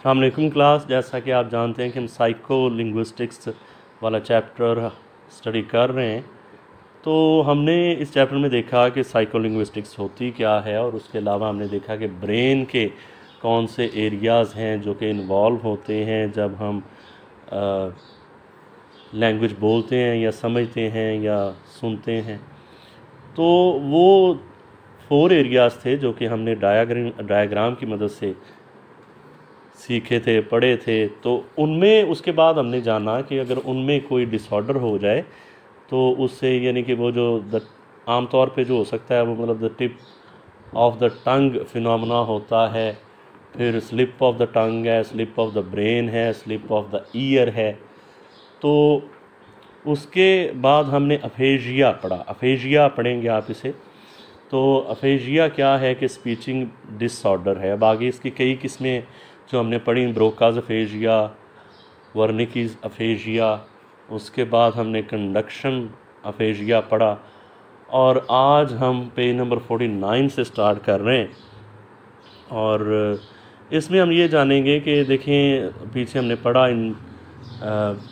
अस्सलाम वालेकुम क्लास। जैसा कि आप जानते हैं कि हम साइको लिंग्विस्टिक्स वाला चैप्टर स्टडी कर रहे हैं, तो हमने इस चैप्टर में देखा कि साइको लिंग्विस्टिक्स होती क्या है, और उसके अलावा हमने देखा कि ब्रेन के कौन से एरियाज़ हैं जो कि इन्वॉल्व होते हैं जब हम लैंग्वेज बोलते हैं या समझते हैं या सुनते हैं। तो वो 4 एरियाज़ थे जो कि हमने डायग्राम की मदद से सीखे थे, पढ़े थे। तो उनमें उसके बाद हमने जाना कि अगर उनमें कोई डिसऑर्डर हो जाए तो उससे यानी कि वो जो आम तौर पे जो हो सकता है वो मतलब the tip of the tongue phenomena होता है, फिर स्लिप ऑफ द टंग है, स्लिप ऑफ द ब्रेन है, स्लिप ऑफ द ईयर है। तो उसके बाद हमने अफेजिया पढ़ा। अफेजिया पढ़ेंगे आप इसे। तो अफेजिया क्या है कि स्पीचिंग डिसऑर्डर है। अब आगे इसकी कई किस्में जो हमने पढ़ी, ब्रोकाज अफेजिया, वर्निकीज अफेजिया, उसके बाद हमने कंडक्शन अफेजिया पढ़ा, और आज हम पेज नंबर 49 से स्टार्ट कर रहे हैं। और इसमें हम ये जानेंगे कि देखें पीछे हमने पढ़ा इन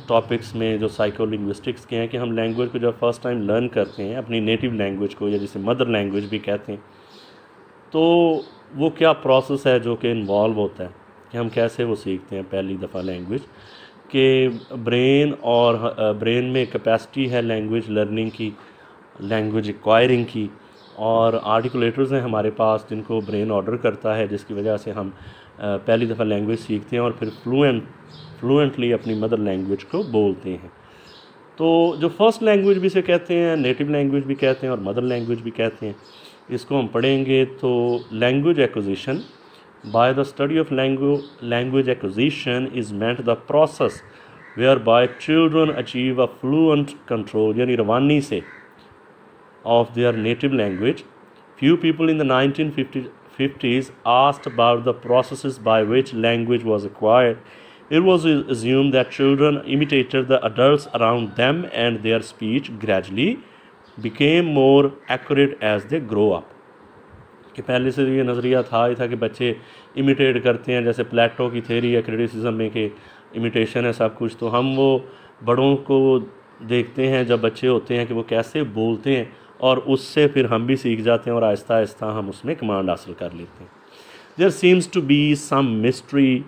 टॉपिक्स में जो साइको लिंग्विस्टिक्स के हैं कि हम लैंग्वेज को जब फर्स्ट टाइम लर्न करते हैं, अपनी नेटिव लैंग्वेज को, या जिसे मदर लैंग्वेज भी कहते हैं, तो वो क्या प्रोसेस है जो कि इन्वॉल्व होता है कि हम कैसे वो सीखते हैं पहली दफ़ा लैंग्वेज के। ब्रेन में कैपेसिटी है लैंग्वेज लर्निंग की, लैंग्वेज एक्वायरिंग की, और आर्टिकुलेटर्स हैं हमारे पास जिनको ब्रेन ऑर्डर करता है, जिसकी वजह से हम पहली दफ़ा लैंग्वेज सीखते हैं और फिर फ्लुएंटली अपनी मदर लैंग्वेज को बोलते हैं। तो जो फर्स्ट लैंग्वेज भी से कहते हैं, नेटिव लैंग्वेज भी कहते हैं और मदर लैंग्वेज भी कहते हैं, इसको हम पढ़ेंगे। तो language acquisition, by the study of language acquisition is meant the process whereby children achieve a fluent control, यानी रवानी से, of their native language. Few people in the 1950s asked about the processes by which language was acquired. It was assumed that children imitated the adults around them and their speech gradually became more accurate as they grow up. कि पहले से ये नज़रिया था कि बच्चे imitate करते हैं, जैसे प्लेटो की थेरी है क्रिटिसिज्म में कि इमिटेशन है सब कुछ। तो हम वो बड़ों को देखते हैं जब बच्चे होते हैं कि वो कैसे बोलते हैं, और उससे फिर हम भी सीख जाते हैं और आहिस्ता आहिस्ता हम उसमें कमांड हासिल कर लेते हैं। There seems to be some mystery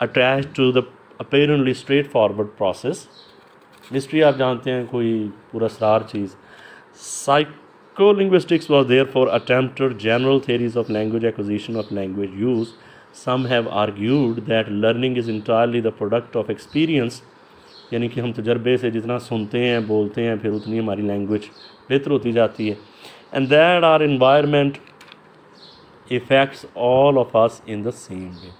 attached to the apparently straightforward process. Mystery आप जानते हैं, कोई पूरा स्टार चीज़। Psycholinguistics was therefore attempted general theories of language acquisition, of language use. Some have argued that learning is entirely the product of experience, यानी कि हम तजर्बे से जितना सुनते हैं, बोलते हैं, फिर उतनी हमारी लैंग्वेज बेहतर होती जाती है। And that are environment effects all of us in the same way.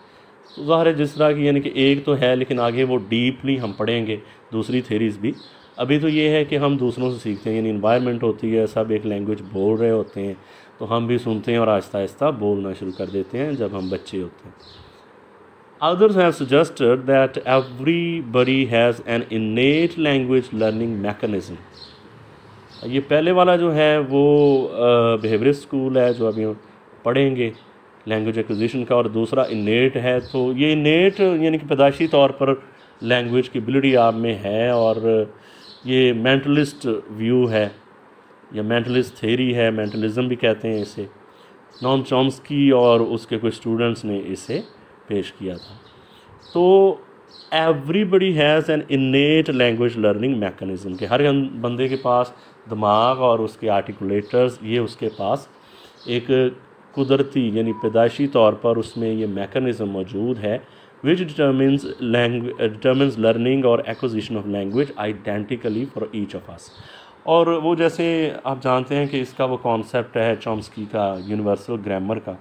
तो ज़ाहिर है जिस तरह की, यानी कि एक तो है, लेकिन आगे वो डीपली हम पढ़ेंगे दूसरी थेरीज़ भी। अभी तो ये है कि हम दूसरों से सीखते हैं, यानी इन्वायरमेंट होती है, सब एक लैंग्वेज बोल रहे होते हैं, तो हम भी सुनते हैं और आहिस्ता आहिस्ता बोलना शुरू कर देते हैं जब हम बच्चे होते हैं। Others have suggested that everybody has an innate language learning mechanism. ये पहले वाला जो है वो बिहेवियरिस्ट स्कूल है जो अभी हम पढ़ेंगे लैंग्वेज एक्विजिशन का, और दूसरा इनेट है। तो ये इनेट यानी कि पैदाइशी तौर पर लैंग्वेज की एबिलिटी आप में है, और ये मेंटलिस्ट व्यू है या मेंटलिस्ट थेरी है, मेंटलिज्म भी कहते हैं इसे। नॉम चॉम्स्की और उसके कुछ स्टूडेंट्स ने इसे पेश किया था। तो everybody has an इनेट language learning mechanism, कि हर बंदे के पास दिमाग और उसके आर्टिकुलेटर्स, ये उसके पास एक कुदरती यानी पैदाइशी तौर पर उसमें ये मैकेनिज़्म मौजूद है, विच डिटर्मिन्स लर्निंग और acquisition of language identically for each of us. और वो जैसे आप जानते हैं कि इसका वो कॉन्सेप्ट है चॉम्स्की का, यूनिवर्सल ग्रामर का,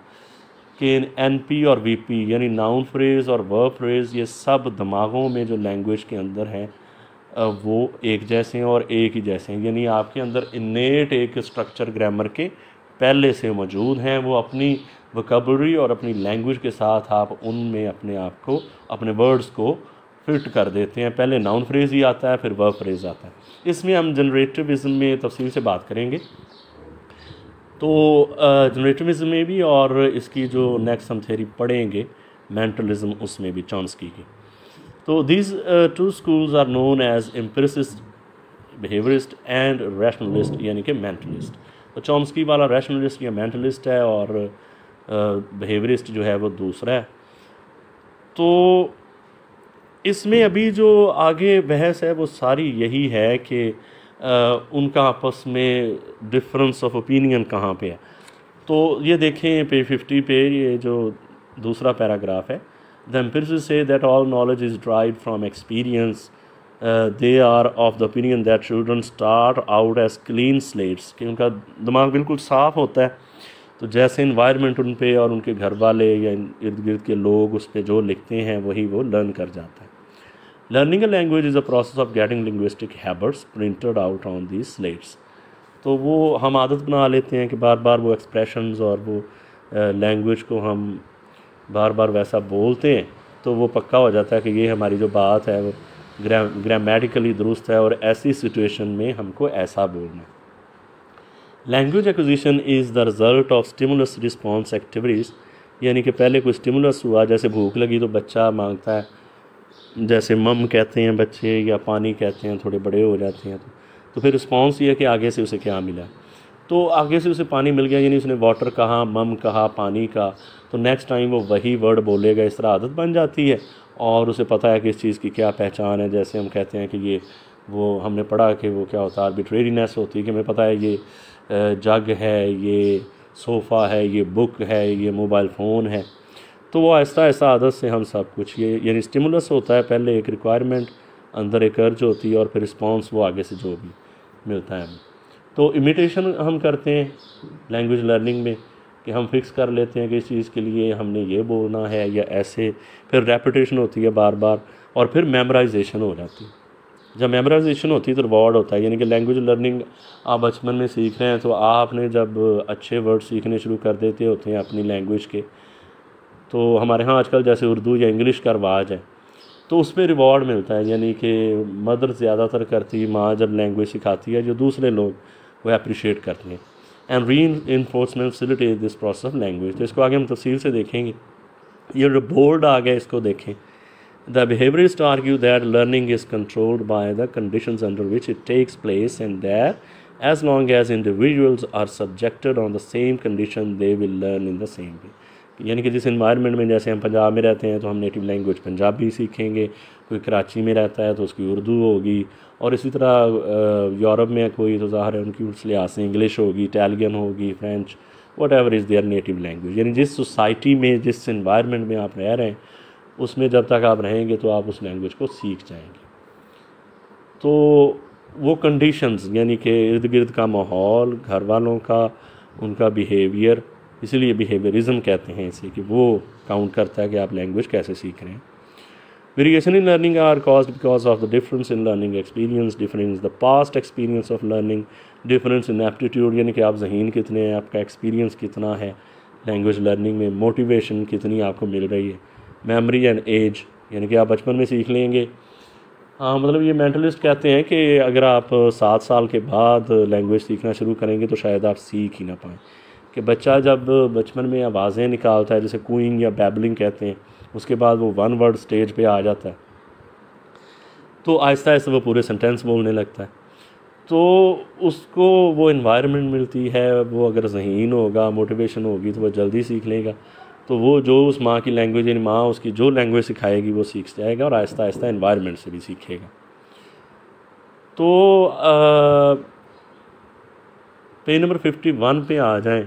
कि NP और VP यानी नाउन फ्रेज़ और वर्ब फ्रेज़, ये सब दिमागों में जो लैंग्वेज के अंदर हैं वो एक जैसे हैं और एक ही जैसे हैं। यानी आपके अंदर इनेट एक स्ट्रक्चर ग्रामर के पहले से मौजूद हैं, वो अपनी वोकैबुलरी और अपनी लैंग्वेज के साथ आप उनमें अपने आप को, अपने वर्ड्स को फिट कर देते हैं। पहले नाउन फ्रेज़ ही आता है, फिर वर्ब फ्रेज़ आता है। इसमें हम जनरेटिविज़म में तफसील से बात करेंगे। तो जनरेटिविज़म में भी, और इसकी जो नेक्स्ट हम थ्योरी पढ़ेंगे मेंटलिज्म उसमें भी चॉम्स्की की। तो these two schools are known as empiricist, behaviourist and rationalist, यानी कि मेंटलिस्ट। तो चॉम्स्की वाला रैशनलिस्ट या मेंटलिस्ट है और बिहेवियरिस्ट जो है वो दूसरा है। तो इसमें अभी जो आगे बहस है वो सारी यही है कि उनका आपस में डिफरेंस ऑफ ओपिनियन कहाँ पे है। तो ये देखें पेज 50 पे, ये जो दूसरा पैराग्राफ है, the empiricist say that all knowledge is derived from experience, they are of the opinion that children start out as clean slates, कि उनका दिमाग बिल्कुल साफ़ होता है। तो जैसे इन्वायरमेंट उन पे और उनके घर वाले या इर्द गिर्द के लोग उस पर जो लिखते हैं वही वो लर्न कर जाता है। Learning a language is a process of getting linguistic habits printed out on these slates. तो वो हम आदत बना लेते हैं कि बार बार वो एक्सप्रेशंस और वो लैंग्वेज को हम बार बार वैसा बोलते हैं, तो वो पक्का हो जाता है कि ये हमारी जो बात है वो ग्रामेटिकली दुरुस्त है और ऐसी सिचुएशन में हमको ऐसा बोलना है। Language acquisition is the result of stimulus response activities, यानी कि पहले कोई स्टिमुलस हुआ, जैसे भूख लगी तो बच्चा मांगता है, जैसे मम कहते हैं बच्चे या पानी कहते हैं, थोड़े बड़े हो जाते हैं तो फिर रिस्पॉन्स ये है कि आगे से उसे क्या मिला। तो आगे से उसे पानी मिल गया, यानी उसने वाटर कहा, मम कहा, पानी का, तो नेक्स्ट टाइम वो वही वर्ड बोलेगा। इस तरह आदत बन जाती है और उसे पता है कि इस चीज़ की क्या पहचान है। जैसे हम कहते हैं कि ये वो हमने पढ़ा कि वो क्या होता है, आर्बिट्रेरीनेस होती है, कि हमें पता है ये जग है, ये सोफ़ा है, ये बुक है, ये मोबाइल फ़ोन है। तो वो आहिस्ता आहिस्ता आदत से हम सब कुछ, ये यानी स्टिमुलस होता है, पहले एक रिक्वायरमेंट, अंदर एक अर्ज होती है और फिर रिस्पॉन्स वो आगे से जो भी मिलता है। तो इमिटेशन हम करते हैं लैंग्वेज लर्निंग में कि हम फिक्स कर लेते हैं कि इस चीज़ के लिए हमने ये बोलना है या ऐसे, फिर रेपिटेशन होती है बार बार और फिर मेमोराइजेशन हो जाती है। जब मेमोराइजेशन होती है तो रिवॉर्ड होता है, यानी कि लैंग्वेज लर्निंग आप बचपन में सीख रहे हैं तो आपने जब अच्छे वर्ड सीखने शुरू कर देते होते हैं अपनी लैंग्वेज के, तो हमारे यहाँ आजकल जैसे उर्दू या इंग्लिश का रवाज है तो उसमें रिवॉर्ड मिलता है, यानी कि मदर ज़्यादातर करती, माँ जब लैंग्वेज सिखाती है, जो दूसरे लोग वो अप्रिशिएट करते हैं। And re enforcement facilitate this process of language. तो इसको आगे हम तफसील से देखेंगे। ये जो बोर्ड आ गया इसको देखें। The behaviourist argue that learning is controlled by the conditions under which it takes place and that as long as individuals are subjected on the same condition they will learn in the same way. यानी कि जिस environment में, जैसे हम पंजाब में रहते हैं तो हम नेटिव लैंग्वेज पंजाबी सीखेंगे, कोई कराची में रहता है तो उसकी उर्दू होगी, और इसी तरह यूरोप में कोई तो ज़ाहिर है उनकी उस लिहाज से इंग्लिश होगी, इटालियन होगी, French, what ever is there native language. यानी जिस सोसाइटी में, जिस इन्वायरमेंट में आप रह रहे हैं उसमें जब तक आप रहेंगे तो आप उस लैंग्वेज को सीख जाएंगे। तो वो कंडीशंस, यानी कि इर्द गिर्द का माहौल, घर वालों का, उनका बिहेवियर, इसीलिए बिहेवियरिज्म कहते हैं इसे, कि वो काउंट करता है कि आप लैंग्वेज कैसे सीख रहे हैं। Variation in learning are caused because of the difference in learning experience, difference the past experience of learning, difference in aptitude, यानी कि आप ज़हीन कितने हैं, आपका एक्सपीरियंस कितना है लैंग्वेज लर्निंग में, मोटिवेशन कितनी आपको मिल रही है, मेमोरी एंड एज, यानी कि आप बचपन में सीख लेंगे। हाँ, मतलब ये मेंटलिस्ट कहते हैं कि अगर आप 7 साल के बाद लैंग्वेज सीखना शुरू करेंगे तो शायद आप सीख ही ना पाएँ। कि बच्चा जब बचपन में आवाज़ें निकालता है, जैसे कूइंग या बैबलिंग कहते हैं, उसके बाद वो वन वर्ड स्टेज पे आ जाता है तो आहिस्ता आहिस्ता वो पूरे सेंटेंस बोलने लगता है। तो उसको वो इन्वायरमेंट मिलती है, वो अगर ज़हीन होगा, मोटिवेशन होगी तो वो जल्दी सीख लेगा। तो वो जो उस माँ की लैंग्वेज, यानी माँ उसकी जो लैंग्वेज सिखाएगी वो सीख जाएगा और आहिस्ता आहिस्ता इन्वायरमेंट से भी सीखेगा। तो पेज नंबर 51 पे आ जाएं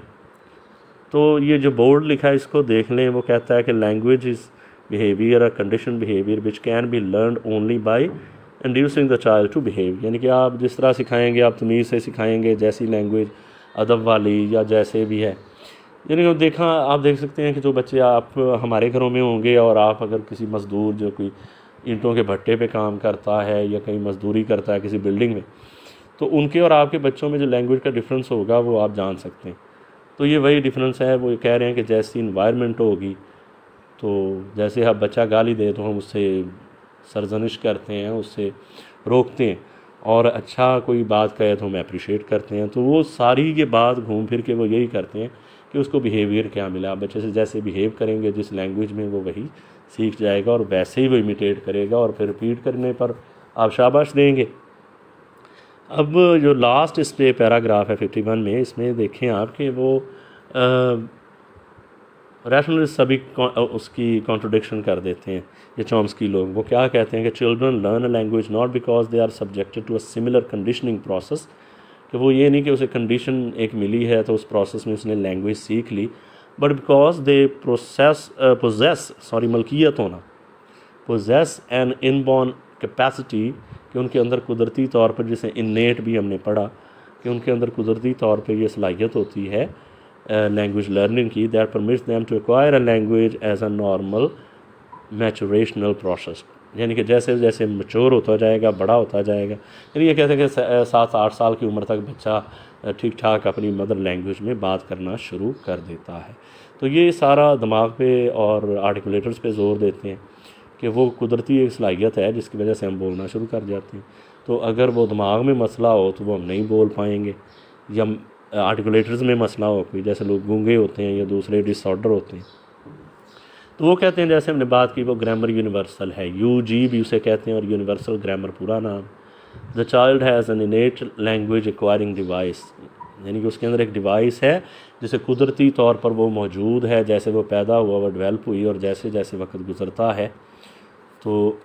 तो ये जो बोर्ड लिखा है इसको देख लें। वो कहता है कि language is behaviour, a condition behaviour which can be learned only by inducing the child to behave. यानी कि आप जिस तरह सिखाएंगे, आप तमीज़ से सिखाएंगे, जैसी लैंग्वेज अदब वाली या जैसे भी है। यानी आप देख सकते हैं कि जो बच्चे आप हमारे घरों में होंगे और आप अगर किसी मज़दूर जो कोई ईंटों के भट्टे पे काम करता है या कहीं मज़दूरी करता है किसी बिल्डिंग में, तो उनके और आपके बच्चों में जो लैंग्वेज का डिफरेंस होगा वो आप जान सकते हैं। तो ये वही डिफरेंस है। वो कह रहे हैं कि जैसी इन्वायरमेंट होगी, तो जैसे आप बच्चा गाली दे तो हम उससे सरजनिश करते हैं, उससे रोकते हैं, और अच्छा कोई बात कहे तो हम अप्रिशिएट करते हैं। तो वो सारी ये बात घूम फिर के वो यही करते हैं कि कि उसको बिहेवियर क्या मिला। आप बच्चे से जैसे बिहेव करेंगे जिस लैंग्वेज में, वो वही सीख जाएगा और वैसे ही वो इमिटेट करेगा, और फिर रिपीट करने पर आप शाबाश देंगे। अब जो लास्ट इस पे पैराग्राफ है 51 में, इसमें देखें आप कि वो रैशनलिस्ट सभी उसकी कॉन्ट्रोडिक्शन कर देते हैं, ये चॉम्स्की लोग। वो क्या कहते हैं कि children learn a language not because they are subjected to a similar conditioning process, कि वो ये नहीं कि उसे कंडीशन एक मिली है तो उस प्रोसेस में उसने लैंग्वेज सीख ली, बट बिकॉज दे पोजेस मलकियत होना, पोजेस एन इनबॉर्न कैपेसिटी, कि उनके अंदर कुदरती तौर पर, जिसे इन्नेट भी हमने पढ़ा कि उनके अंदर कुदरती तौर पर यह सलाहियत होती है लैंग्वेज लर्निंग की, that permits them to acquire a language as a normal maturational process. यानी कि जैसे जैसे मैच्योर होता जाएगा, बड़ा होता जाएगा, यानी ये कहते हैं कि 7-8 साल की उम्र तक बच्चा ठीक ठाक अपनी मदर लैंग्वेज में बात करना शुरू कर देता है। तो ये सारा दिमाग पे और आर्टिकुलेटर्स पे जोर देते हैं कि वो कुदरती एक सलाहियत है जिसकी वजह से हम बोलना शुरू कर जाते हैं। तो अगर वो दिमाग में मसला हो तो वो हम नहीं बोल पाएंगे, या आर्टिकुलेटर्स में मसला हो कोई, जैसे लोग गूंगे होते हैं या दूसरे डिसऑर्डर होते हैं, तो वो कहते हैं, जैसे हमने बात की, वो ग्रामर यूनिवर्सल है, UG भी उसे कहते हैं, और यूनिवर्सल ग्रामर पूरा नाम। The child has an इनेट language acquiring device, यानी कि उसके अंदर एक डिवाइस है जिसे कुदरती तौर पर वो मौजूद है, जैसे वो पैदा हुआ वो डेवलप हुई, और जैसे जैसे वक्त गुजरता है तो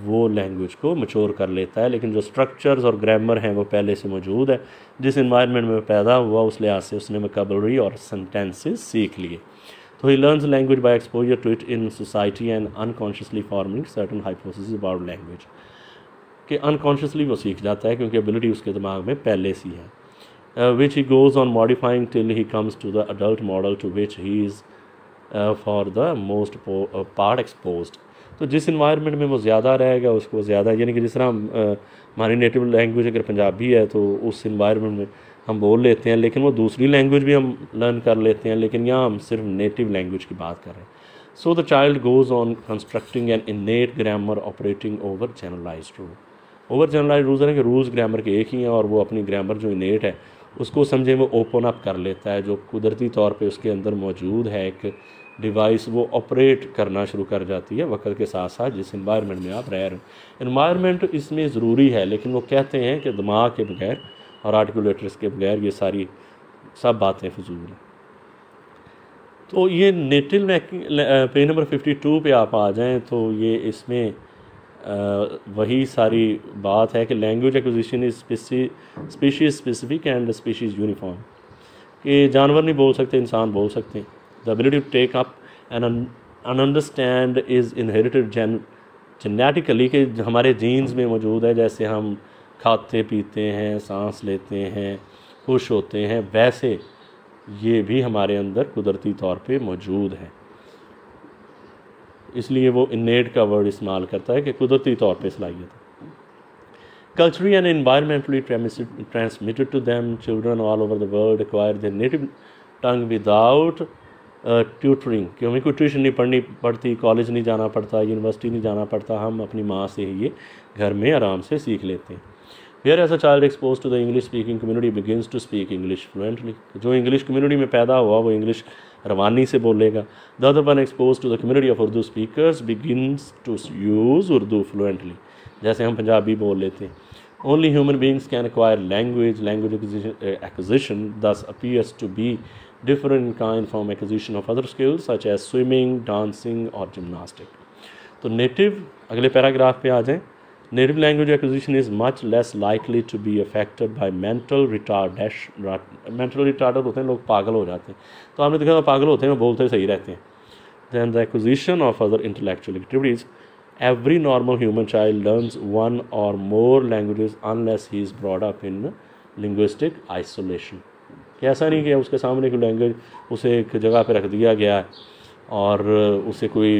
वो लैंग्वेज को मैच्योर कर लेता है। लेकिन जो स्ट्रक्चर्स और ग्रामर हैं वो पहले से मौजूद है, जिस इन्वायरमेंट में पैदा हुआ उस लिहाज से उसने वोकैबुलरी और सेंटेंसेस सीख लिए। तो he learns language by exposure to it in society and unconsciously forming certain hypothesis about language, कि अनकॉन्शियसली वो सीख जाता है क्योंकि एबिलिटी उसके दिमाग में पहले से है, which he goes on modifying till he comes to the adult model to which he is for the most part exposed. तो जिस इन्वायरमेंट में वो ज़्यादा रहेगा उसको ज़्यादा, यानी कि जिस तरह हमारी नेटिव लैंग्वेज अगर पंजाबी है तो उस इन्वायरमेंट में हम बोल लेते हैं, लेकिन वो दूसरी लैंग्वेज भी हम लर्न कर लेते हैं, लेकिन यहाँ हम सिर्फ नेटिव लैंग्वेज की बात कर रहे हैं। So the child goes on constructing an innate grammar operating overgeneralise rule. Overgeneralise rules हैं कि रूल्स ग्रामर के एक ही हैं, और वो अपनी ग्रामर जो इनेट है उसको समझे वो ओपन अप कर लेता है, जो कुदरती तौर पे उसके अंदर मौजूद है एक डिवाइस, वो ऑपरेट करना शुरू कर जाती है वक्त के साथ साथ जिस इन्वायरमेंट में आप रह रहे हो। इन्वायरमेंट इसमें ज़रूरी है, लेकिन वो कहते हैं कि दिमाग के बगैर और आर्टिकुलेटर्स के बगैर ये सारी सब बातें फजूल हैं। तो ये नेटिव पेज नंबर 52 पे आप आ जाएं तो ये इसमें वही सारी बात है कि language acquisition is species specific and species uniform, कि जानवर नहीं बोल सकते, इंसान बोल सकते हैं। The ability to take up and understand is inherited genetically, कि हमारे जीन्स में मौजूद है, जैसे हम खाते पीते हैं, सांस लेते हैं, खुश होते हैं, वैसे ये भी हमारे अंदर कुदरती तौर पे मौजूद है। इसलिए वो इनेट का वर्ड इस्तेमाल करता है कि कुदरती तौर पे सलाहियत है। Culturally and environmentally transmitted to them, children all over the world acquire their native tongue without tutoring, कि हमें कोई ट्यूशन नहीं पढ़नी पड़ती, कॉलेज नहीं जाना पड़ता, यूनिवर्सिटी नहीं जाना पड़ता, हम अपनी माँ से ही ये घर में आराम से सीख लेते हैं। Here as a child exposed to the English speaking community begins to speak English fluently, जो इंग्लिश कम्युनिटी में पैदा हुआ वो इंग्लिश रवानी से बोलेगा। The other one exposed to the community of Urdu speakers begins to use Urdu fluently, जैसे हम पंजाबी बोल लेते हैं। Only human beings can acquire language. Language acquisition thus appears to be different in kind from acquisition of other skills such as swimming, dancing or gymnastics. तो native, अगले paragraph पे आ जाएं। Native language acquisition is much less likely to be affected by mental retardation. Mental retarded होते हैं, लोग पागल हो जाते हैं, तो आपने देखा पागल होते हैं, बोलते सही रहते हैं। Then the acquisition of other intellectual activities. Every normal human child learns one or more languages unless he is brought up in linguistic isolation. कि ऐसा नहीं कि उसके सामने कोई लैंग्वेज उसे एक जगह पे रख दिया गया और उसे कोई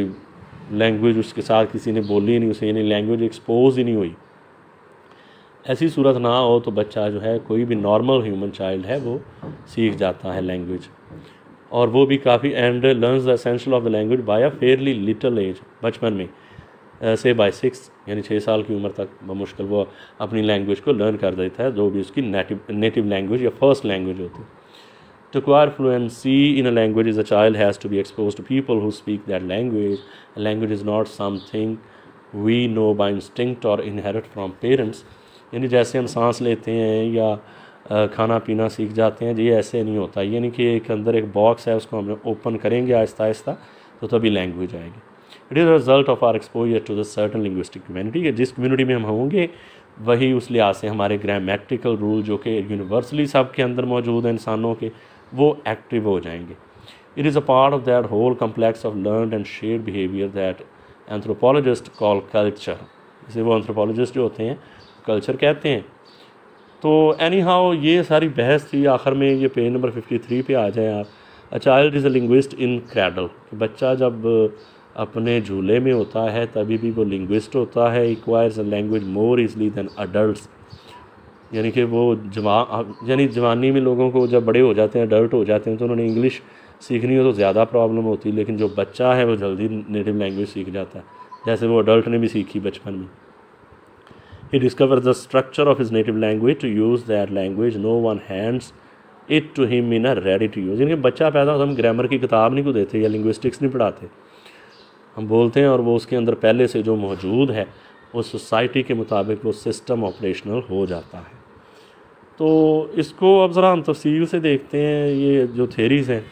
लैंग्वेज उसके साथ किसी ने बोली नहीं, उसे यानी लैंग्वेज एक्सपोज ही नहीं हुई। ऐसी सूरत ना हो तो बच्चा जो है, कोई भी नॉर्मल ह्यूमन चाइल्ड है, वो सीख जाता है लैंग्वेज, और वो भी काफ़ी, and learns the essential of the language by a fairly little age, बचपन में से बाय 6 यानी 6 साल की उम्र तक बमुश्किल वो अपनी लैंग्वेज को लर्न कर देता है, जो भी उसकी नेटिव लैंग्वेज या फर्स्ट लैंग्वेज होती है। To acquire fluency in a language, a child has to be exposed to people who speak that language. A language is not something we know by instinct or inherit from parents. यानी जैसे हम सांस लेते हैं या खाना पीना सीख जाते हैं, ये ऐसे नहीं होता। यानी कि एक अंदर एक बॉक्स है, उसको हम ओपन करेंगे आहिस्ता आहिस्ता तो तभी लैंग्वेज आएगी। It is result of our exposure to the certain linguistic community, कि जिस कम्युनिटी में हम होंगे वही उस लिहाज से हमारे ग्रामेटिकल रूल जो कि यूनिवर्सली सब के अंदर मौजूद हैं इंसानों के, वो एक्टिव हो जाएंगे। It is a part of that whole complex of learned and shared behaviour that anthropologist call culture. इसे वो एंथ्रोपोलॉजिस्ट जो होते हैं कल्चर कहते हैं। तो एनी हाउ ये सारी बहस थी। आखिर में ये पेज नंबर 53 पे आ जाए आप। A child is a linguist in cradle, बच्चा जब अपने झूले में होता है तभी भी वो लिंग्विस्ट होता है। Acquires a language more easily than adults, यानी कि वो जवानी में लोगों को जब बड़े हो जाते हैं, अडल्ट हो जाते हैं, तो उन्होंने इंग्लिश सीखनी हो तो ज़्यादा प्रॉब्लम होती है, लेकिन जो बच्चा है वो जल्दी नेटिव लैंग्वेज सीख जाता है, जैसे वो अडल्ट ने भी सीखी बचपन में। He discovers the structure of his native language to use that language. No one hands it to him in a ready to use। यानी कि बच्चा पैदा होता, हम ग्रामर की किताब नहीं को देते या लिंग्विस्टिक्स नहीं पढ़ाते, हम बोलते हैं और वो उसके अंदर पहले से जो मौजूद है उस सोसाइटी के मुताबिक वो सिस्टम ऑपरेशनल हो जाता है। तो इसको अब ज़रा हम तफसील से देखते हैं। ये जो थेरीज़ हैं